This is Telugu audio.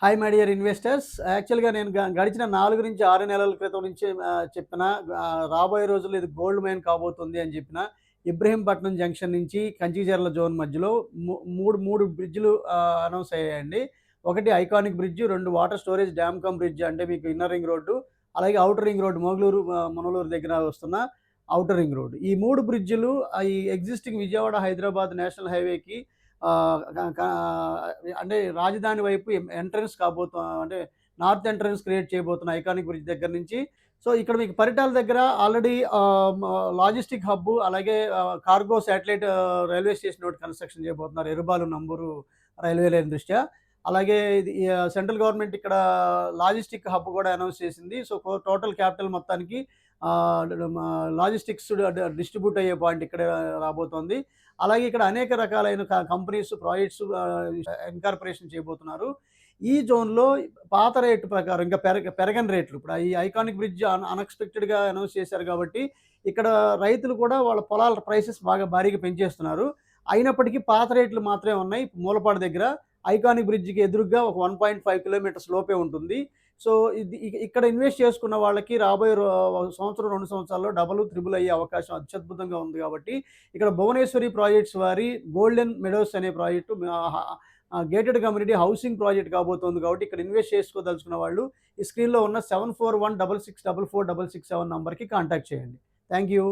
Hi my dear investors. యాక్చువల్‌గా నేను గడిచిన 4-6 నెలల క్రితం నుంచి చెప్పిన రాబోయే రోజుల్లో ఇది గోల్డ్ మైన్ కాబోతుంది అని చెప్పిన ఇబ్రహీంపట్నం జంక్షన్ నుంచి కంచిచర్ల జోన్ మధ్యలో 3 బ్రిడ్జ్‌లు అనౌన్స్ అయ్యాయండి. ఒకటి iconic bridge, 2 water storage dam come bridge అంటే మీకు ఇన్నర్ రింగ్ రోడ్డు, అలాగే ఔటర్ రింగ్ రోడ్ మోగులూరు, మునగలూరు దగ్గర వస్తున్న ఔటర్ రింగ్ రోడ్. ఈ 3 బ్రిడ్జ్‌లు ఈ ఎగ్జిస్టింగ్ విజయవాడ, హైదరాబాద్ నేషనల్ హైవేకి ఆహ్, క క అంటే రాజధాని వైపు ఎంట్రన్స్ అంటే నార్త్ ఎంట్రన్స్ క్రియేట్ చేయబోతున్న ఐకానిక్ బ్రిడ్జ్ దగ్గర నుంచి. సో, ఇక్కడ మీకు పరిటాల దగ్గర ఆల్రెడీ లాజిస్టిక్ హబ్బు, అలాగే కార్గో శాటిలైట్ రైల్వే స్టేషన్ ఒకటి కన్‌స్ట్రక్షన్ చేయబోతున్నారు ఎర్రబాలు నంబూరు రైల్వే లైన్ దృష్ట్యా. అలాగే ఇది సెంట్రల్ గవర్నమెంట్ ఇక్కడ లాజిస్టిక్ హబ్ కూడా అనౌన్స్ చేసింది. సో, టోటల్ క్యాపిటల్ మొత్తానికి ఆహ్, మ లాజిస్టిక్స్ డిస్ట్రిబ్యూట్ అయ్యే పాయింట్ ఇక్కడే రాబోతోంది. అలాగే ఇక్కడ అనేక రకాలైన కంపెనీస్, ప్రాజెక్ట్స్ ఇన్కార్పొరేషన్ చేయబోతున్నారు. ఈ జోన్‌లో పాత రేటు ప్రకారం ఇంకా పెరగని రేట్లు. ఇప్పుడు ఈ ఐకానిక్ బ్రిడ్జ్ అన్‌ఎక్స్‌పెక్టెడ్‌గా అనౌన్స్ చేశారు కాబట్టి, ఇక్కడ రైతులు కూడా వాళ్ళ పొలాల ప్రైసెస్ బాగా భారీగా పెంచేస్తున్నారు. అయినప్పటికీ పాత రేట్లు మాత్రమే ఉన్నాయి. మూలపాడు దగ్గర ఐకానిక్ బ్రిడ్జ్‌కి ఎదురుగ్గా ఒక 1.5 కిలోమీటర్స్ లోపే ఉంటుంది. సో, ఇక్కడ ఇన్వెస్ట్ చేసుకున్న వాళ్ళకి రాబోయే సంవత్సరం, 2 సంవత్సరాల్లో డబుల్, త్రిబుల్ అయ్యే అవకాశం అత్యద్భుతంగా ఉంది కాబట్టి, ఇక్కడ భువనేశ్వరి ప్రాజెక్ట్స్ వారి గోల్డెన్ మెడోస్ అనే project gated community housing project కాబోతోంది కాబట్టి, ఇక్కడ ఇన్వెస్ట్ చేసుకోదలుచుకున్న వాళ్ళు ఈ స్క్రీన్‌లో ఉన్న 7416644667 నంబర్‌కి కాంటాక్ట్ చేయండి. Thank you.